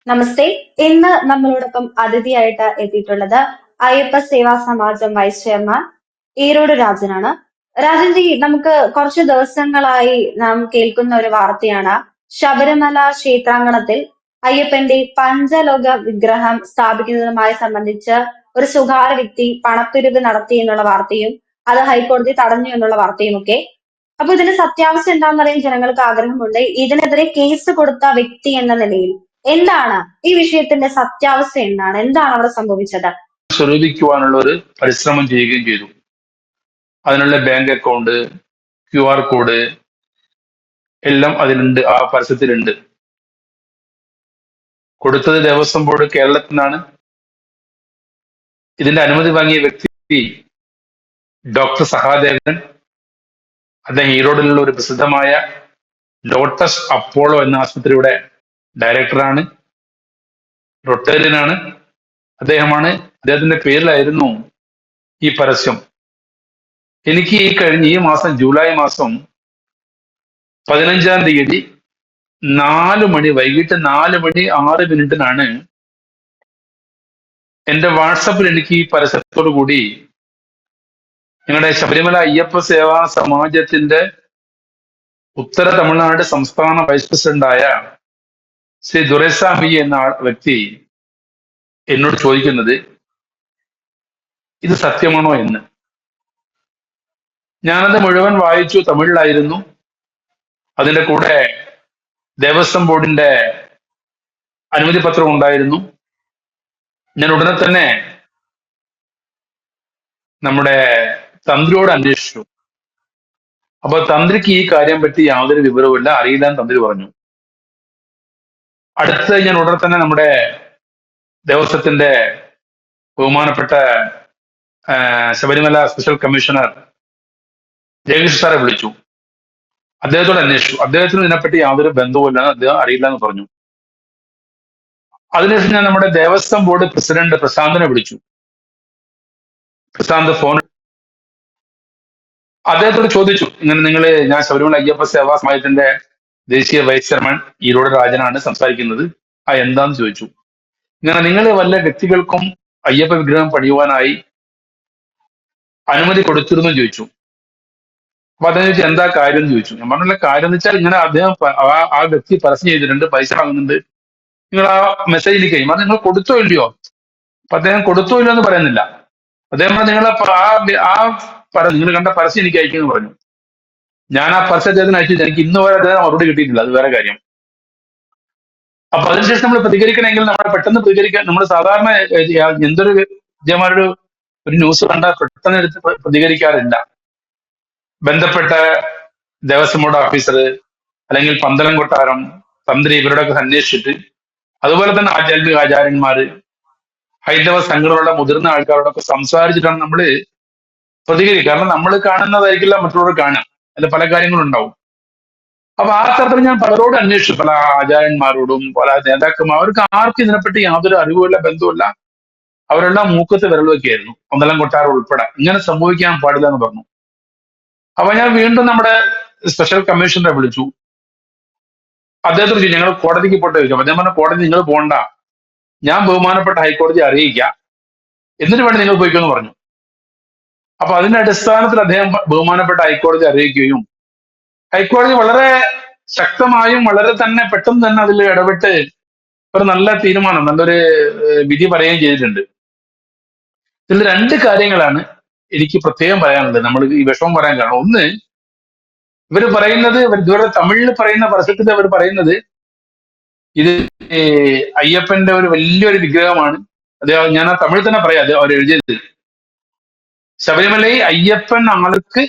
നമസ്തേ. ഇന്ന് നമ്മളോടൊപ്പം അതിഥിയായിട്ട് എത്തിയിട്ടുള്ളത് അയ്യപ്പ സേവാ സമാജം വൈസ് ചെയർമാൻ ഈരോട് രാജനാണ്. രാജൻജി, നമുക്ക് കുറച്ച് ദിവസങ്ങളായി നാം കേൾക്കുന്ന ഒരു വാർത്തയാണ് ശബരിമല ക്ഷേത്രാങ്കണത്തിൽ അയ്യപ്പന്റെ പഞ്ചലോക വിഗ്രഹം സ്ഥാപിക്കുന്നതുമായി സംബന്ധിച്ച് ഒരു സ്വകാര്യ വ്യക്തി പണപ്പിരിവ് നടത്തി എന്നുള്ള വാർത്തയും അത് ഹൈക്കോടതി തടഞ്ഞു എന്നുള്ള വാർത്തയും ഒക്കെ. അപ്പൊ ഇതിന്റെ സത്യാവസ്ഥ എന്താണെന്ന് അറിയാൻ ജനങ്ങൾക്ക് ആഗ്രഹമുണ്ട്. ഇതിനെതിരെ കേസ് കൊടുത്ത വ്യക്തി എന്ന നിലയിൽ എന്താണ് ഈ വിഷയത്തിന്റെ സത്യാവസ്ഥ എന്താണ്? എന്താണ് അവിടെ സംഭവിച്ചത്? സ്വരൂപിക്കുവാനുള്ള ഒരു പരിശ്രമം ചെയ്യുകയും ചെയ്തു. അതിനുള്ള ബാങ്ക് അക്കൗണ്ട്, QR കോഡ് എല്ലാം അതിലുണ്ട്, ആ പരസ്യത്തിലുണ്ട്. കൊടുത്തത് ദേവസ്വം ബോർഡ് കേരളത്തിൽ നിന്നാണ്. ഇതിന്റെ അനുമതി വാങ്ങിയ വ്യക്തി ഡോക്ടർ സഹാദേവൻ. അദ്ദേഹം ഈറോഡിലുള്ള ഒരു പ്രസിദ്ധമായ ലോട്ടസ് അപ്പോളോ എന്ന ആശുപത്രിയുടെ ഡയറക്ടറാണ്, റൊട്ടേറിയനാണ്. അദ്ദേഹത്തിന്റെ പേരിലായിരുന്നു ഈ പരസ്യം. എനിക്ക് ഈ മാസം ജൂലൈ മാസം 15-ാം തീയതി 4 മണി, വൈകിട്ട് 4:06 എന്റെ വാട്സപ്പിൽ എനിക്ക് ഈ പരസ്യത്തോടു കൂടി ഞങ്ങളുടെ ശബരിമല അയ്യപ്പ സേവാ സമാജത്തിന്റെ ഉത്തര തമിഴ്നാട് സംസ്ഥാന വൈസ് പ്രസിഡന്റായ ശ്രീ ദുരൈസ്വാമി എന്ന വ്യക്തി എന്നോട് ചോദിക്കുന്നത് ഇത് സത്യമാണോ എന്ന്. ഞാനത് മുഴുവൻ വായിച്ചു, തമിഴിലായിരുന്നു. അതിന്റെ കൂടെ ദേവസ്വം ബോർഡിന്റെ അനുമതി പത്രം ഉണ്ടായിരുന്നു. ഞാൻ ഉടനെ തന്നെ നമ്മുടെ തന്ത്രിയോട് അന്വേഷിച്ചു. അപ്പൊ തന്ത്രിക്ക് ഈ കാര്യം പറ്റി യാതൊരു വിവരവുമില്ല, അറിയില്ല എന്ന് തന്ത്രി പറഞ്ഞു. അടുത്ത് ഞാൻ ഉടനെ തന്നെ നമ്മുടെ ദേവസ്വത്തിന്റെ ബഹുമാനപ്പെട്ട ശബരിമല സ്പെഷ്യൽ കമ്മീഷണർ ജഗദീഷ് സാറെ വിളിച്ചു. അദ്ദേഹത്തോട് അന്വേഷിച്ചു. അദ്ദേഹത്തിന് ഇതിനെപ്പറ്റി യാതൊരു ബന്ധവുമില്ല, അദ്ദേഹം അറിയില്ല എന്ന് പറഞ്ഞു. അതിനുശേഷം ഞാൻ നമ്മുടെ ദേവസ്വം ബോർഡ് പ്രസിഡന്റ് പ്രശാന്തിനെ വിളിച്ചു. പ്രശാന്ത് ഫോൺ അദ്ദേഹത്തോട് ചോദിച്ചു, ഞാൻ ശബരിമല അയ്യപ്പ സേവാ സമാജത്തിന്റെ ദേശീയ വൈസ് ചെയർമാൻ ഈരോട് രാജനാണ് സംസാരിക്കുന്നത്. എന്താന്ന് ചോദിച്ചു. നിങ്ങൾ വല്ല വ്യക്തികൾക്കും അയ്യപ്പ വിഗ്രഹം പണിയുവാനായി അനുമതി കൊടുത്തിരുന്നു ചോദിച്ചു. അപ്പൊ അദ്ദേഹം ചോദിച്ചു എന്താ കാര്യം എന്ന് ചോദിച്ചു. ഞാൻ പറഞ്ഞുള്ള കാര്യം എന്ന് വെച്ചാൽ അദ്ദേഹം ആ വ്യക്തി പരസ്യം ചെയ്തിട്ടുണ്ട്, പൈസ വാങ്ങുന്നുണ്ട്, നിങ്ങൾ ആ മെസ്സേജ് എനിക്ക് കഴിയും. അത് നിങ്ങൾ കൊടുത്തോ ഇല്ലയോ? അപ്പൊ അദ്ദേഹം കൊടുത്തോ ഇല്ലയോ എന്ന് പറയുന്നില്ല. അദ്ദേഹം നിങ്ങൾ നിങ്ങൾ കണ്ട പരസ്യം എനിക്ക് അയക്കുമെന്ന് പറഞ്ഞു. ഞാൻ ആ പരസ്യം അദ്ദേഹത്തിന് അയച്ചു. എനിക്ക് ഇന്ന് വരെ അദ്ദേഹം മറുപടി കിട്ടിയിട്ടില്ല, അത് വേറെ കാര്യം. അപ്പൊ അതിനുശേഷം നമ്മൾ പ്രതികരിക്കണമെങ്കിൽ നമ്മൾ പെട്ടെന്ന് പ്രതികരിക്കാൻ, നമ്മൾ സാധാരണ എന്തൊരു വിജയമാരൊരു ന്യൂസ് കണ്ടാൽ പെട്ടെന്ന് എടുത്ത് പ്രതികരിക്കാറില്ല. ബന്ധപ്പെട്ട ദേവസ്വം ബോർഡ് ഓഫീസർ അല്ലെങ്കിൽ പന്തളം കൊട്ടാരം, തന്ത്രി, ഇവരോടൊക്കെ അന്വേഷിച്ചിട്ട്, അതുപോലെ തന്നെ ആധ്യാത്മിക ആചാര്യന്മാര്, ഹൈന്ദവ സംഘടനകളുടെ മുതിർന്ന ആൾക്കാരോടൊക്കെ സംസാരിച്ചിട്ടാണ് നമ്മൾ പ്രതികരിക്കുക. കാരണം നമ്മൾ കാണുന്നതായിരിക്കില്ല മറ്റുള്ളവർ കാണാം, അതിൽ പല കാര്യങ്ങളുണ്ടാവും. അപ്പൊ ആ തരത്തിൽ ഞാൻ പലരോടും അന്വേഷിച്ചു, പല ആചാര്യന്മാരോടും പല നേതാക്കന്മാർ. അവർക്ക് ആർക്കും ഇതിനെപ്പറ്റി യാതൊരു അറിവുമില്ല, ബന്ധവുമില്ല. അവരെല്ലാം മൂക്കത്ത് വിരൽ വെക്കുകയായിരുന്നു, പന്തളം കൊട്ടാരം ഉൾപ്പെടെ. ഇങ്ങനെ സംഭവിക്കാൻ പാടില്ല എന്ന് പറഞ്ഞു. അപ്പൊ ഞാൻ വീണ്ടും നമ്മുടെ സ്പെഷ്യൽ കമ്മീഷണറെ വിളിച്ചു. അദ്ദേഹത്തോട് ചോദിച്ചു ഞങ്ങൾ കോടതിക്ക് പോട്ടെ ചോദിച്ചു. അദ്ദേഹം പറഞ്ഞ കോടതി നിങ്ങൾ പോകണ്ട, ഞാൻ ബഹുമാനപ്പെട്ട ഹൈക്കോടതി അറിയിക്കാം, എന്നിട്ട് വേണം നിങ്ങൾ പോയിക്കുമെന്ന് പറഞ്ഞു. അപ്പൊ അതിന്റെ അടിസ്ഥാനത്തിൽ അദ്ദേഹം ബഹുമാനപ്പെട്ട ഹൈക്കോടതി അറിയിക്കുകയും ഹൈക്കോടതി വളരെ ശക്തമായും വളരെ തന്നെ പെട്ടെന്ന് തന്നെ അതിൽ ഇടപെട്ട് ഒരു നല്ല തീരുമാനം, നല്ലൊരു വിധി പറയുകയും ചെയ്തിട്ടുണ്ട്. ഇതിൽ 2 കാര്യങ്ങളാണ് എനിക്ക് പ്രത്യേകം പറയാനുള്ളത്. നമ്മൾ ഈ വിഷമം പറയാൻ കാരണം, ഒന്ന്, ഇവർ പറയുന്നത്, ഇതുവരെ തമിഴിൽ പറയുന്ന പരസ്യത്തിൽ അവർ പറയുന്നത് ഇത് അയ്യപ്പന്റെ ഒരു വലിയൊരു വിഗ്രഹമാണ്. അദ്ദേഹം, ഞാൻ ആ തമിഴിൽ തന്നെ പറയാം, അത് അവർ എഴുതിയത് ശബരിമലയിൽ ஐயப்பன் ஆளுக்கு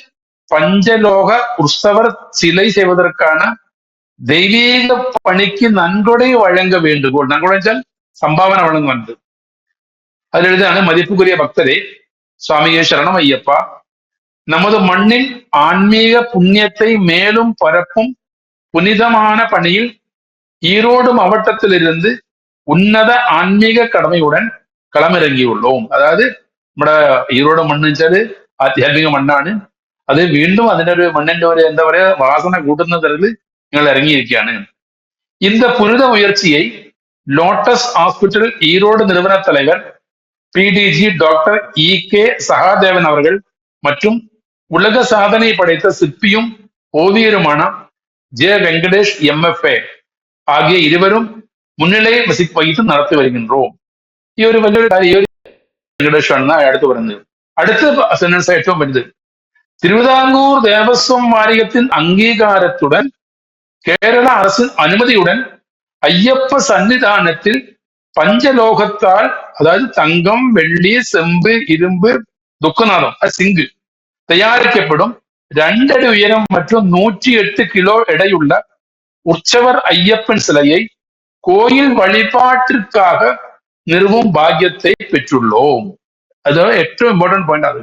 பஞ்சலோக உற்சவர் சிலை செய்வதற்கான தெய்வீக பணிக்கு நன்கொடை வழங்க வேண்டுகோள். நன்கொடை വെച്ചാൽ സംഭാവന വഴങ്ങുന്നത്. അതിലെഴുതാണ് മതിപ്പുക്കുரிய ഭക്തരെ, சுவாமியே சரணம் ஐயப்பா, நமது மண்ணில் ஆன்மீக புண்ணியத்தை மேலும் பரப்பும் புனிதமான பணியில் ஈரோடு மாவட்டத்திலிருந்து ഉന്നത ആത്മീക കടമയുടൻ കളമിറങ്ങിയുള്ളോം. അതായത് നമ്മുടെ ഈരോട് മണ്ണ് വെച്ചാല് ആധ്യാത്മിക മണ്ണാണ്. അത് വീണ്ടും അതിനൊരു മണ്ണിന്റെ ഒരു എന്താ പറയാ വാസന കൂട്ടുന്ന തരത്തിൽ ഞങ്ങൾ ഇറങ്ങിയിരിക്കുകയാണ്. இந்த புனித முயற்சியை லோட்டஸ் ஹாஸ்பிட்டல் ஈரோடு நிறுவன தலைவர் பிடிஜி டாக்டர் கே சகாதேவன் அவர்கள் மற்றும் உலக சாதனை படைத்த சிற்பியும் ஓவியருமான வெங்கடேஷ் எம்எஃப்ஏ ஆகிய இருவரும் முன்னிலை வகித்து நடத்தி வருகின்றோம். ഈ ഒരു വലിയൊരു വെങ്കടേഷാണ് അടുത്ത് പറയുന്നത്. അടുത്ത സെന്റൻസ് ഏറ്റവും വലുത്. തിരുവിതാംകൂർ ദേവസ്വം വാരികത്തിൻ അംഗീകാരത്തുടൻ കേരള அரசின் അനുമതിയുടൻ അയ്യപ്പ സന്നിധാനത്തിൽ പഞ്ചലോഹത്താൽ അതായത് തങ്കം, വെള്ളി, செம்பு, ഇരുമ്പ്, ദുഃഖനാഥം സിങ്ക് தயாரிக்கப்படும் 2 அடி உயரம் மற்றும் 108 கிலோ எடையுள்ள உற்சவர் ஐயப்பன் சிலையை கோயில் வழிபாட்டிற்காக நிறுவும் பாக்கியத்தை பெற்றுள்ளோம். അതാണ് ഏറ്റവും ഇമ്പോർട്ടന്റ് പോയിന്റ്. അത്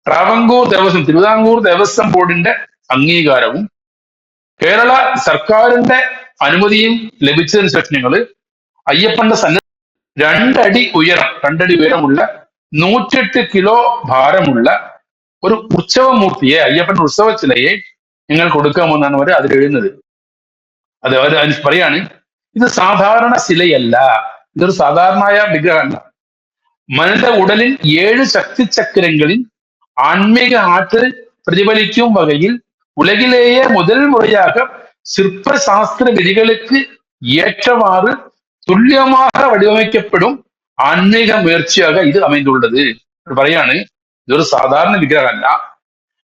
ട്രാവൻകൂർ ദേവസ്വം തിരുവിതാംകൂർ ദേവസ്വം ബോർഡിന്റെ അംഗീകാരവും കേരള സർക്കാരിന്റെ അനുമതിയും ലഭിച്ചതിന് ശേഷം ഞങ്ങള് അയ്യപ്പന്റെ സന്നിധി 2 അടി ഉയരമുള്ള 108 കിലോ ഭാരമുള്ള ഒരു ഉത്സവമൂർത്തിയെ, അയ്യപ്പന്റെ ഉത്സവ ചിലയെ നിങ്ങൾ കൊടുക്കാമെന്നാണ് അവർ അതിൽ എഴുതുന്നത്. അത് അവർ പറയാണ്, ഇത് സാധാരണ ശിലയല്ല, ഇതൊരു സാധാരണമായ വിഗ്രഹമല്ല. மனித உடலின் 7 சக்தி சக்கரங்களின் ஆன்மீக ஆற்றல் பிரதிபலிக்கும் வகையில் உலகிலேயே முதல் முறையாக சிற்ப சாஸ்திர விதிகளுக்கு ஏற்றவாறு തുല്യமாக വടിവമയ്ക്കപ്പെടും ആത്മീക മുയർച്ചയാക ഇത് அமைந்துள்ளது. പറയാണ്, ഇതൊരു സാധാരണ വിഗ്രഹമല്ല.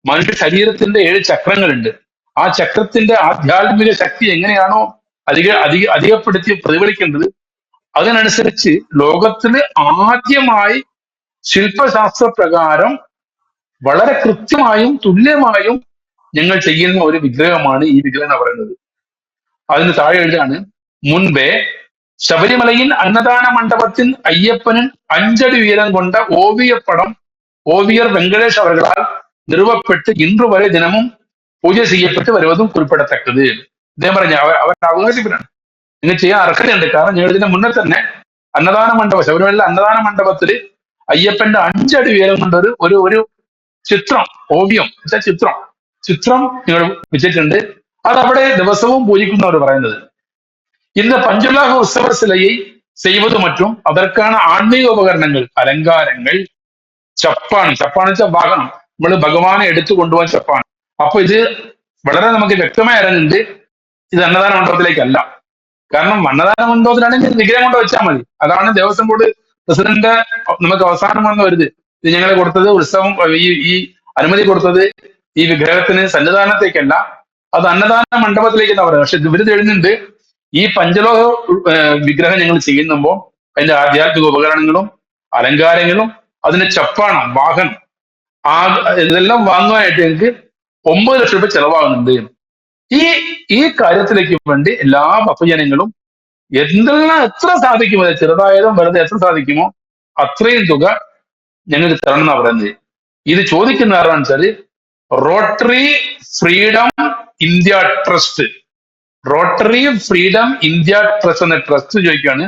മനുഷ്യ ശരീരത്തിന്റെ 7 ചക്രങ്ങളുണ്ട്. ആ ചക്രത്തിന്റെ ആധ്യാത്മിക ശക്തി എങ്ങനെയാണോ അധികപ്പെടുത്തി പ്രതിഫലിക്കേണ്ടത്, അതിനനുസരിച്ച് ലോകത്തില് ആദ്യമായി ശില്പശാസ്ത്ര പ്രകാരം വളരെ കൃത്യമായും തുല്യമായും ഞങ്ങൾ ചെയ്യുന്ന ഒരു വിഗ്രഹമാണ് ഈ വിഗ്രഹം എന്ന് പറയുന്നത്. അതിന് താഴെ എഴുതാണ്, മുൻപേ ശബരിമലയിൽ അന്നദാന മണ്ഡപത്തിൽ അയ്യപ്പനിൻ 5 അടി ഉയരം കൊണ്ട ഓവിയപ്പടം ஓவியர் வெங்கடேஷ் அவர்களால் நிறுவப்பட்டு இன்று வரை தினமும் பூஜை செய்யப்பட்டு வருவதுം குறிப்பிடத்தக்கது. ഇദ്ദേഹം പറഞ്ഞ അവർ അവകാശപ്പെടാണ്, നിങ്ങൾ ചെയ്യാൻ അർഹതയുണ്ട്. കാരണം ഞങ്ങൾ ഇതിന് മുന്നേ തന്നെ അന്നദാന മണ്ഡപം, ശബരിമലയിലെ അന്നദാന മണ്ഡപത്തിൽ അയ്യപ്പന്റെ 5 അടി ഉയരം കൊണ്ട് ഒരു ചിത്രം, ഓവിയം ചിത്രം നിങ്ങൾ വെച്ചിട്ടുണ്ട്. അത് അവിടെ ദിവസവും പൂജിക്കുന്നവർ പറയുന്നത്. இந்த பஞ்சலோக உற்சவ சிலையை செய்வது மற்றும் அதற்கான ஆன்மீக உபகரணங்கள், அலங்காரங்கள், ചപ്പാണ് വെച്ചാൽ വാഹനം, നമ്മൾ ഭഗവാനെ എടുത്തു കൊണ്ടുപോകാൻ ചപ്പാണ്. അപ്പൊ ഇത് വളരെ നമുക്ക് വ്യക്തമായി അറിയുന്നുണ്ട്, ഇത് അന്നദാന മണ്ഡപത്തിലേക്കല്ല. കാരണം അന്നദാന മണ്ഡപത്തിലാണെങ്കിൽ വിഗ്രഹം കൊണ്ട് വെച്ചാൽ മതി. അതാണ് ദേവസ്വം ബോർഡ് പ്രസിഡന്റ് നമുക്ക് അവസാനം വന്ന് വരുത്, ഇത് ഞങ്ങളെ കൊടുത്തത് ഉത്സവം, ഈ അനുമതി കൊടുത്തത് ഈ വിഗ്രഹത്തിന് സന്നിധാനത്തേക്കല്ല, അത് അന്നദാന മണ്ഡപത്തിലേക്ക് എന്നാ പറയുന്നത്. പക്ഷെ ഇവര് എഴുതുന്നുണ്ട്, ഈ പഞ്ചലോക വിഗ്രഹം ഞങ്ങൾ ചെയ്യുമ്പോൾ അതിന്റെ ആധ്യാത്മിക ഉപകരണങ്ങളും അലങ്കാരങ്ങളും അതിന്റെ ചപ്പാണം, വാഹനം, ഇതെല്ലാം വാങ്ങുവാനായിട്ട് ഞങ്ങൾക്ക് 9 ലക്ഷം രൂപ ചെലവാകുന്നുണ്ട്. ഈ കാര്യത്തിലേക്ക് വേണ്ടി എല്ലാ ഭക്തജനങ്ങളും എത്ര സാധിക്കുമോ, ചെറുതായതും വെറുതെ എത്ര സാധിക്കുമോ അത്രയും തുക ഞങ്ങൾക്ക് തരണം എന്നാ പറയുന്നത്. ഇത് ചോദിക്കുന്ന ആരാണെന്ന് വെച്ചാല് rotary freedom India trust, rotary freedom India trust എന്ന ട്രസ്റ്റ് ചോദിക്കുകയാണ്.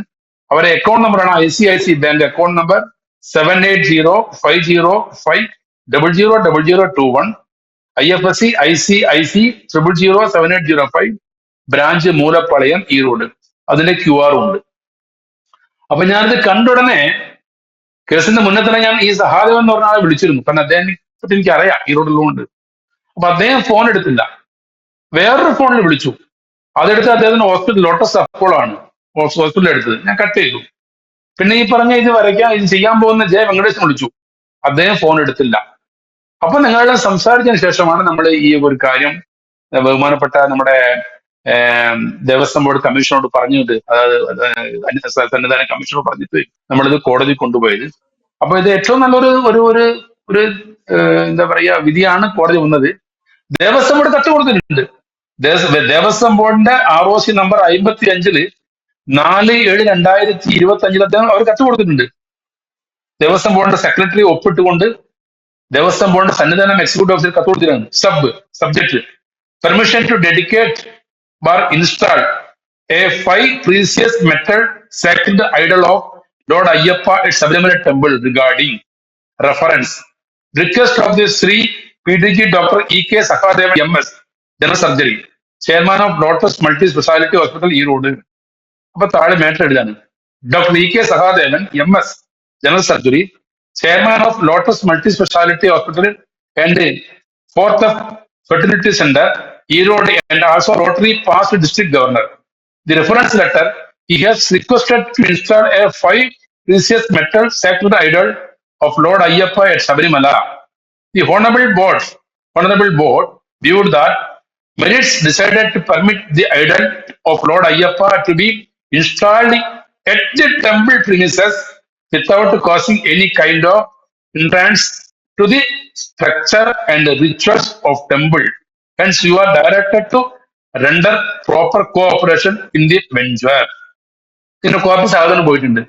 അവരെ അക്കൗണ്ട് നമ്പറാണ് ICIC bank account number 780505000021, IFSC ICIC 0007805, branch Moolapalayam, Erode. അതിന്റെ QR ഉണ്ട്. അപ്പൊ ഞാനിത് കണ്ടുടനെ കേസിന്റെ മുന്നേ തന്നെ ഞാൻ ഈ സഹാദേവൻ എന്ന് പറഞ്ഞ ആളെ വിളിച്ചിരുന്നു. കാരണം അദ്ദേഹം എനിക്ക് അറിയാം, ഈറോഡിലുണ്ട്. അപ്പൊ അദ്ദേഹം ഫോൺ എടുത്തില്ല, വേറൊരു ഫോണിൽ വിളിച്ചു. അതെടുത്ത് അദ്ദേഹത്തിന് ഹോസ്പിറ്റൽ ലോട്ടസ് അപ്പോളോ ആണ് ഹോസ്പിറ്റലിൽ എടുത്തത്. ഞാൻ കട്ട് ചെയ്തു. പിന്നെ ഈ പറഞ്ഞ ഇത് ചെയ്യാൻ പോകുന്ന വെങ്കടേശൻ വിളിച്ചു, അദ്ദേഹം ഫോൺ എടുത്തില്ല. അപ്പൊ നിങ്ങളെല്ലാം സംസാരിച്ചതിന് ശേഷമാണ് നമ്മൾ ഈ ഒരു കാര്യം ബഹുമാനപ്പെട്ട നമ്മുടെ ദേവസ്വം ബോർഡ് കമ്മീഷനോട് പറഞ്ഞിട്ട്, അതായത് സന്നിധാന കമ്മീഷനോട് പറഞ്ഞിട്ട് നമ്മളിത് കോടതി കൊണ്ടുപോയത്. അപ്പൊ ഇത് ഏറ്റവും നല്ലൊരു ഒരു എന്താ പറയാ വിധിയാണ് കോടതി വന്നത്. ദേവസ്വം ബോർഡ് കത്ത് കൊടുത്തിട്ടുണ്ട്. ദേവസ്വം ബോർഡിന്റെ ROC നമ്പർ 55 4/7/2025 അദ്ദേഹം അവർ കത്ത് കൊടുത്തിട്ടുണ്ട്. ദേവസ്വം ബോർഡിന്റെ സെക്രട്ടറി ഒപ്പിട്ടുകൊണ്ട് ദേവസ്വം ബോർഡിന്റെ സന്നിധാനം എക്സിക്യൂട്ടീവ് ഓഫീസർ കത്ത് കൊടുത്തിട്ടുണ്ട്. Subject permission to dedicate install a 5 precious metal sacred idol of lord Ayyappa at Sabarimala temple regarding reference request of the Sri PDG Dr. K Sakadevan MS, General Surgery, Chairman of Lotus Multi Speciality Hospital, Erode. അപ്പൊ താഴെ matter എഴുതാണ്. Doctor E K Sahadevan MS, general surgery, chairman of lotus multi speciality hospital and fourth fertility centre, Erode, and also rotary past district governor. The reference letter, he has requested to install a 5 precious metal sacred idol of Lord Ayyappa at Sabarimala. The Honorable Board viewed that merits decided to permit the idol of Lord Ayyappa to be installed at the temple premises without causing any kind of hindrance to the structure and rituals of temple. Hence, you are directed to render proper cooperation in the venture. ഇതിന്റെ copy സാധനം പോയിട്ടുണ്ട്.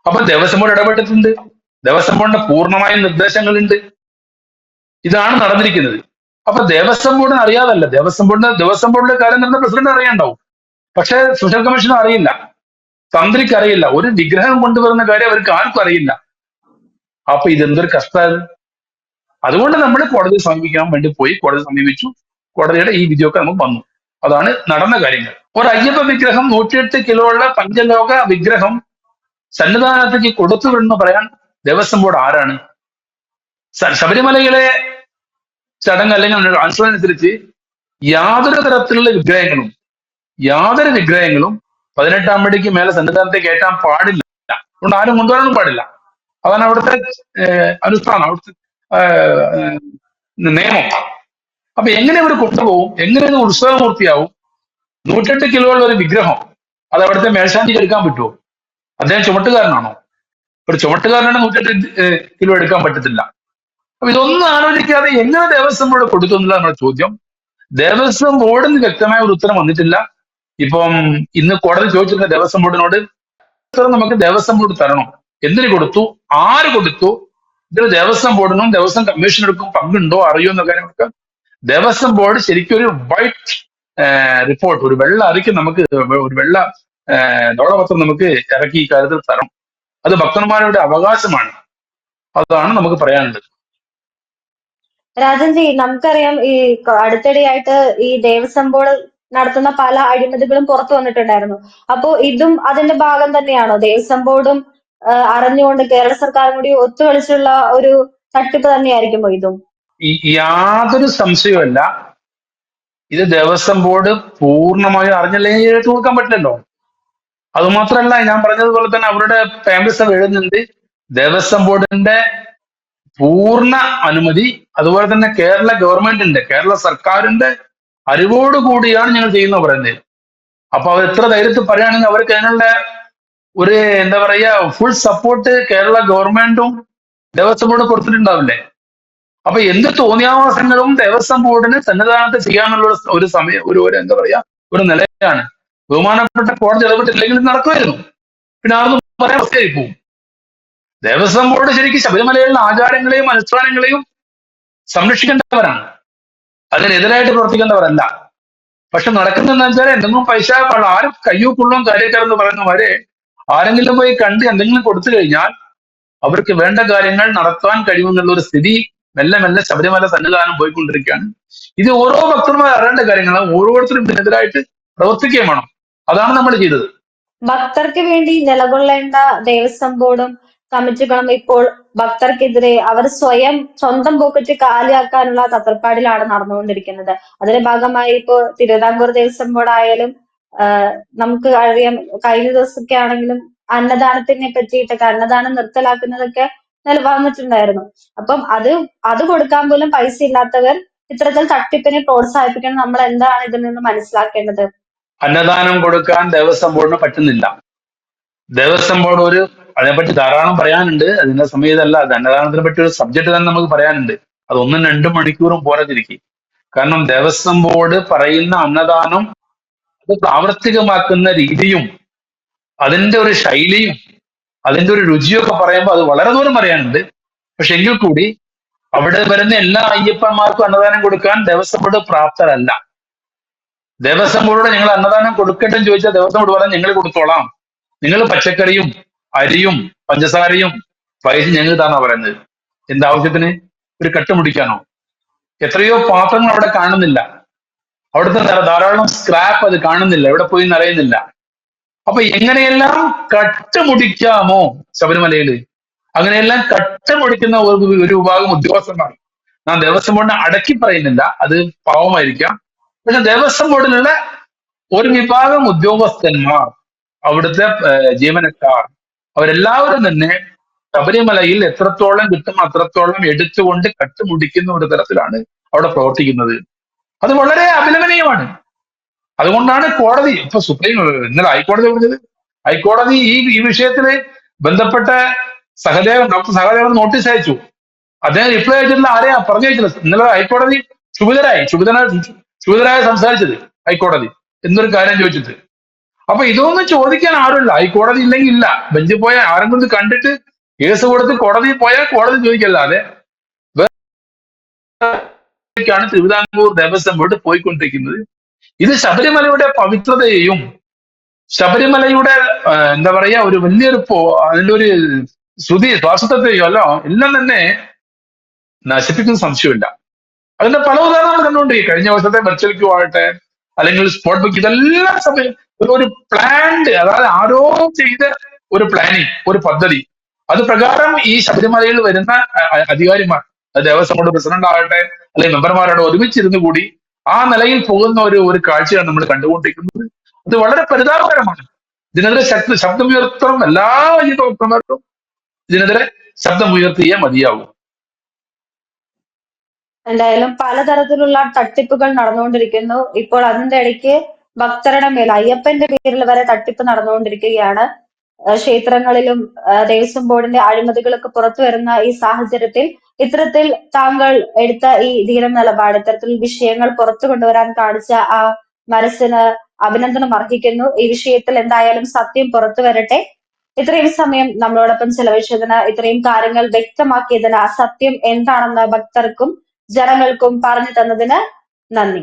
അപ്പൊ Devaswom board ഇടപെട്ടിട്ടുണ്ട്. ദേവസ്വം ബോർഡിന്റെ പൂർണ്ണമായ നിർദ്ദേശങ്ങളുണ്ട്. ഇതാണ് നടന്നിരിക്കുന്നത്. അപ്പൊ ദേവസ്വം ബോർഡിന് അറിയാതല്ല, ദേവസ്വം ബോർഡിലെ കാര്യം നമ്മുടെ പ്രസിഡന്റ് അറിയാണ്ടാവും, പക്ഷെ സ്പെഷ്യൽ കമ്മീഷനും അറിയില്ല, തന്ത്രിക്ക് അറിയില്ല, ഒരു വിഗ്രഹം കൊണ്ടുവരുന്ന കാര്യം അവർക്ക് ആർക്കും അറിയില്ല. അപ്പൊ ഇതെന്തൊരു കഷ്ടമാണ്. അതുകൊണ്ട് നമ്മൾ കോടതിയെ സമീപിക്കാൻ വേണ്ടി പോയി, കോടതി സമീപിച്ചു, കോടതിയുടെ ഈ വിധിയൊക്കെ നമുക്ക് വന്നു. അതാണ് നടന്ന കാര്യങ്ങൾ. ഒരു അയ്യപ്പ വിഗ്രഹം 108 കിലോ ഉള്ള പഞ്ചലോക വിഗ്രഹം സന്നിധാനത്തേക്ക് കൊടുത്തു എന്ന് പറയാൻ ദേവസ്വം ബോർഡ് ആരാണ്? ശബരിമലയിലെ ചടങ്ങ് അല്ലെങ്കിൽ അനുസരിച്ച് യാതൊരു തരത്തിലുള്ള വിഗ്രഹങ്ങളും 18 പടിക്ക് മേലെ സന്നിധാനത്തേക്ക് കയറ്റാൻ പാടില്ല. അതുകൊണ്ട് ആരും കൊണ്ടുവരാനും പാടില്ല. അതാണ് അവിടുത്തെ അനുഷ്ഠാനം, അവിടുത്തെ നിയമം. അപ്പൊ എങ്ങനെ ഇവർ കൊണ്ടുപോകും? എങ്ങനെ ഇത് ഉത്സവമൂർത്തിയാവും? 108 കിലോ ഉള്ള ഒരു വിഗ്രഹം അത് അവിടുത്തെ മേൽശാന്തിക്ക് എടുക്കാൻ പറ്റുമോ? അദ്ദേഹം ചുമട്ടുകാരനാണോ? ഒരു ചുമട്ടുകാരനാണ് 108 കിലോ എടുക്കാൻ പറ്റത്തില്ല. അപ്പൊ ഇതൊന്നും ആലോചിക്കാതെ എങ്ങനെ ദേവസ്വം ബോർഡ് കൊടുത്തു എന്നുള്ള നമ്മുടെ ചോദ്യം. ദേവസ്വം ബോർഡിന് വ്യക്തമായ ഒരു ഉത്തരം വന്നിട്ടില്ല. ഇപ്പം ഇന്ന് കോടതി ചോദിച്ചിരുന്ന ദേവസ്വം ബോർഡിനോട് ഉത്തരം നമുക്ക് ദേവസ്വം ബോർഡ് തരണം. എന്തിനു കൊടുത്തു, ആര് കൊടുത്തു, ഇതിൽ ദേവസ്വം ബോർഡിനും ദേവസ്വം കമ്മീഷണർക്കും പങ്കുണ്ടോ അറിയോ എന്ന കാര്യമൊക്കെ ദേവസ്വം ബോർഡ് ശരിക്കും ഒരു വൈറ്റ് റിപ്പോർട്ട്, ഒരു വെള്ള അറിയിപ്പ് നമുക്ക്, ഒരു വെള്ള ധവളപത്രം നമുക്ക് ഇറക്കി ഈ കാര്യത്തിൽ തരണം. അത് ഭക്തന്മാരുടെ അവകാശമാണ്. അതാണ് നമുക്ക് പറയാനുള്ളത്. രാജൻജി, നമുക്കറിയാം ഈ അടുത്തിടെയായിട്ട് ഈ ദേവസ്വം ബോർഡ് നടത്തുന്ന പല അഴിമതികളും പുറത്തു വന്നിട്ടുണ്ടായിരുന്നു. അപ്പോ ഇതും അതിന്റെ ഭാഗം തന്നെയാണോ? ദേവസ്വം ബോർഡും അറിഞ്ഞുകൊണ്ട് കേരള സർക്കാരും കൂടി ഒത്തുകളിച്ചുള്ള ഒരു തട്ടിപ്പ് തന്നെയായിരിക്കുമോ ഇതും? യാതൊരു സംശയവുമല്ല, ഇത് ദേവസ്വം ബോർഡ് പൂർണ്ണമായും അറിഞ്ഞല്ലേ ഏറ്റു കൊടുക്കാൻ പറ്റില്ലല്ലോ. അതുമാത്രമല്ല, ഞാൻ പറഞ്ഞതുപോലെ തന്നെ അവരുടെ പേമ്പസ് എഴുതുന്നുണ്ട് ദേവസ്വം ബോർഡിന്റെ പൂർണ്ണ അനുമതി, അതുപോലെ തന്നെ കേരള ഗവൺമെന്റിന്റെ, കേരള സർക്കാരിന്റെ അറിവോട് കൂടിയാണ് ഞങ്ങൾ ചെയ്യുന്നത് പറയുന്നത്. അപ്പൊ അവർ എത്ര ധൈര്യത്തിൽ പറയുകയാണെങ്കിൽ അവർക്ക് അതിനുള്ള ഒരു എന്താ പറയാ ഫുൾ സപ്പോർട്ട് കേരള ഗവൺമെന്റും ദേവസ്വം ബോർഡ് കൊടുത്തിട്ടുണ്ടാവില്ലേ? അപ്പൊ എന്ത് തോന്നിയാവാസങ്ങളും ദേവസ്വം ബോർഡിന് സന്നിധാനത്ത് ചെയ്യാനുള്ള ഒരു സമയം, ഒരു എന്താ പറയാ ഒരു നിലയാണ്. ബഹുമാനപ്പെട്ട കോടതി ഇടപെട്ടില്ലെങ്കിൽ നടക്കുമായിരുന്നു. പിന്നെ ആർന്നും പറയാൻ അവസ്ഥയായി പോകും. ദേവസ്വം ബോർഡ് ശരിക്കും ശബരിമലയിലുള്ള ആചാരങ്ങളെയും അനുഷ്ഠാനങ്ങളെയും സംരക്ഷിക്കേണ്ടവരാണ്, അതിനെതിരായിട്ട് പ്രവർത്തിക്കേണ്ടവരല്ല. പക്ഷെ നടക്കുന്നതെന്ന് വെച്ചാൽ എന്തെങ്കിലും പൈസ ആരും കയ്യൂക്കുള്ളോ കാര്യക്കാരെന്ന് പറയുന്നവരെ ആരെങ്കിലും പോയി കണ്ട് എന്തെങ്കിലും കൊടുത്തു കഴിഞ്ഞാൽ അവർക്ക് വേണ്ട കാര്യങ്ങൾ നടത്താൻ കഴിയുമെന്നുള്ള ഒരു സ്ഥിതി മെല്ലെ മെല്ലെ ശബരിമല സന്നിധാനം പോയിക്കൊണ്ടിരിക്കുകയാണ്. ഇത് ഓരോ ഭക്തന്മാർ അറിയേണ്ട കാര്യങ്ങളാണ്. ഓരോരുത്തരും ഇതിനെതിരായിട്ട് പ്രവർത്തിക്കുകയും വേണം. അതാണ് നമ്മൾ ചെയ്തത്. ഭക്തർക്ക് വേണ്ടി നിലകൊള്ളേണ്ട ദേവസ്വം ബോർഡും കമ്മിറ്റികളും ഇപ്പോൾ ഭക്തർക്കെതിരെ അവർ സ്വന്തം പോക്കറ്റ് കാലിയാക്കാനുള്ള തത്രപ്പാടിലാണ് നടന്നുകൊണ്ടിരിക്കുന്നത്. അതിന്റെ ഭാഗമായി ഇപ്പോൾ തിരുവിതാംകൂർ ദേവസ്വം ബോർഡ് ആയാലും നമുക്ക് അറിയാം, കഴിഞ്ഞ ദിവസമൊക്കെ ആണെങ്കിലും അന്നദാനത്തിനെ പറ്റിയിട്ടൊക്കെ, അന്നദാനം നിർത്തലാക്കുന്നതൊക്കെ വന്നിട്ടുണ്ടായിരുന്നു. അപ്പം അത് കൊടുക്കാൻ പോലും പൈസ ഇല്ലാത്തവർ ഇത്തരത്തിൽ തട്ടിപ്പിനെ പ്രോത്സാഹിപ്പിക്കണം. നമ്മൾ എന്താണ് ഇതിൽ നിന്ന് മനസ്സിലാക്കേണ്ടത്? അന്നദാനം കൊടുക്കാൻ ദേവസ്വം ബോർഡിന് പറ്റുന്നില്ല. ദേവസ്വം ബോർഡ് അതിനെപ്പറ്റി ധാരാളം പറയാനുണ്ട്. അതിന്റെ സമയത്തല്ല, അത് അന്നദാനത്തിനെ പറ്റി ഒരു സബ്ജക്ട് തന്നെ നമുക്ക് പറയാനുണ്ട്. അത് 1-2 മണിക്കൂറും പോരാതിരിക്കും. കാരണം ദേവസ്വം ബോർഡ് പറയുന്ന അന്നദാനം അത് പ്രാവർത്തികമാക്കുന്ന രീതിയും അതിന്റെ ഒരു ശൈലിയും അതിന്റെ ഒരു രുചിയൊക്കെ പറയുമ്പോൾ അത് വളരെ ദൂരം പറയാനുണ്ട്. പക്ഷെ എങ്കിൽ കൂടി അവിടെ വരുന്ന എല്ലാ അയ്യപ്പന്മാർക്കും അന്നദാനം കൊടുക്കാൻ ദേവസ്വം ബോർഡ് പ്രാപ്തരല്ല. ദേവസ്വം ബോർഡോട് നിങ്ങൾ അന്നദാനം കൊടുക്കട്ടെ എന്ന് ചോദിച്ചാൽ ദേവസ്വം ബോർഡ് പറയാൻ ഞങ്ങൾ കൊടുത്തോളാം, നിങ്ങൾ പച്ചക്കറിയും അരിയും പഞ്ചസാരയും പൈസ ഞങ്ങൾ താന്നാ പറയുന്നത്. എന്താവശ്യത്തിന്? ഒരു കെട്ട് മുടിക്കാനോ? എത്രയോ പാത്രങ്ങൾ അവിടെ കാണുന്നില്ല, അവിടുത്തെ ധാരാളം സ്ക്രാപ്പ് അത് കാണുന്നില്ല, എവിടെ പോയി അറിയുന്നില്ല. അപ്പൊ എങ്ങനെയെല്ലാം കട്ടുമുടിക്കാമോ ശബരിമലയില്, അങ്ങനെയെല്ലാം കട്ടുമുടിക്കുന്ന ഒരു വിഭാഗം ഉദ്യോഗസ്ഥന്മാർ. ഞാൻ ദേവസ്വം ബോർഡിനെ അടക്കി പറയുന്നില്ല, അത് പാവമായിരിക്കാം. പക്ഷെ ദേവസ്വം ബോർഡിലുള്ള ഒരു വിഭാഗം ഉദ്യോഗസ്ഥന്മാർ, അവിടുത്തെ ജീവനക്കാർ, അവരെല്ലാവരും തന്നെ ശബരിമലയിൽ എത്രത്തോളം കിട്ടും അത്രത്തോളം എടുത്തുകൊണ്ട് കട്ടുമുടിക്കുന്ന ഒരു തരത്തിലാണ് അവിടെ പ്രവർത്തിക്കുന്നത്. അത് വളരെ അപലപനീയമാണ്. അതുകൊണ്ടാണ് കോടതി ഇപ്പൊ ഇന്നലെ ഹൈക്കോടതി പറഞ്ഞത്, ഹൈക്കോടതി ഈ വിഷയത്തില് ബന്ധപ്പെട്ട ഡോക്ടർ സഹദേവൻ നോട്ടീസ് അയച്ചു. അദ്ദേഹം റിപ്ലൈ അയച്ചിട്ടില്ല, ആരെയാ പറഞ്ഞയച്ചത്. ഇന്നലെ ഹൈക്കോടതി ക്ഷുഭിതരായ സംസാരിച്ചത് ഹൈക്കോടതി എന്നൊരു കാര്യം ചോദിച്ചിട്ട്. അപ്പൊ ഇതൊന്നും ചോദിക്കാൻ ആരുമില്ല. ഹൈക്കോടതി ഇല്ലെങ്കിൽ ഇല്ല, ബെഞ്ചിൽ പോയാൽ ആരെങ്കിലും കണ്ടിട്ട് കേസ് കൊടുത്ത് കോടതിയിൽ പോയാൽ കോടതി ചോദിക്കല്ലാതെ ാണ് തിരുവിതാംകൂർ ദേവസ്വം ബോർഡ് പോയിക്കൊണ്ടിരിക്കുന്നത്. ഇത് ശബരിമലയുടെ പവിത്രതയെയും ശബരിമലയുടെ എന്താ പറയാ ഒരു വലിയൊരു അതിന്റെ ഒരു ശ്വാസത്വത്തെയോ അല്ലോ എല്ലാം തന്നെ നശിപ്പിക്കുന്ന സംശയമില്ല. അതിന്റെ പല ഉദാഹരണങ്ങൾ കണ്ടുകൊണ്ടിരിക്കും. കഴിഞ്ഞ വർഷത്തെ വെർച്വൽ ക്യൂ ആകട്ടെ, അല്ലെങ്കിൽ സ്പോട്ട് ബുക്ക്, ഇതെല്ലാം സമയം ഒരു പ്ലാൻഡ്, അതായത് ആരോ ചെയ്ത ഒരു പ്ലാനിങ്, ഒരു പദ്ധതി. അത് പ്രകാരം ഈ ശബരിമലയിൽ വരുന്ന അധികാരിമാർ, ദേവസ്വം ബോർഡ് പ്രസിഡന്റ് ആകട്ടെ അല്ലെങ്കിൽ മെമ്പർമാരോട് ഒരുമിച്ചിരുന്നു കൂടി ആ നിലയിൽ പോകുന്ന ഒരു കാഴ്ചയാണ് നമ്മൾ കണ്ടുകൊണ്ടിരിക്കുന്നത്. ഇത് വളരെ പരിതാപകരമാണ്. ഇതിനെതിരെ ശബ്ദമുയർത്തണം. എല്ലാ ഈ ഡോക്ടർമാർക്കും ഇതിനെതിരെ ശബ്ദമുയർത്തിയേ മതിയാവും. എന്തായാലും പലതരത്തിലുള്ള തട്ടിപ്പുകൾ നടന്നുകൊണ്ടിരിക്കുന്നു. ഇപ്പോൾ അതിന്റെ ഇടയ്ക്ക് ഭക്തരുടെ മേൽ അയ്യപ്പന്റെ പേരിൽ വരെ തട്ടിപ്പ് നടന്നുകൊണ്ടിരിക്കുകയാണ്. ക്ഷേത്രങ്ങളിലും ദേവസ്വം ബോർഡിന്റെ അഴിമതികളൊക്കെ പുറത്തു വരുന്ന ഈ സാഹചര്യത്തിൽ ഇത്തരത്തിൽ താങ്കൾ എടുത്ത ഈ ധീര നിലപാട്, ഇത്തരത്തിൽ വിഷയങ്ങൾ പുറത്തു കൊണ്ടുവരാൻ കാണിച്ച ആ മനസ്സിന് അഭിനന്ദനം അർഹിക്കുന്നു. ഈ വിഷയത്തിൽ എന്തായാലും സത്യം പുറത്തു വരട്ടെ. ഇത്രയും സമയം നമ്മളോടൊപ്പം ചെലവഴിച്ചതിന്, ഇത്രയും കാര്യങ്ങൾ വ്യക്തമാക്കിയതിന്, സത്യം എന്താണെന്ന് ഭക്തർക്കും ജനങ്ങൾക്കും പറഞ്ഞു തന്നതിന് നന്ദി.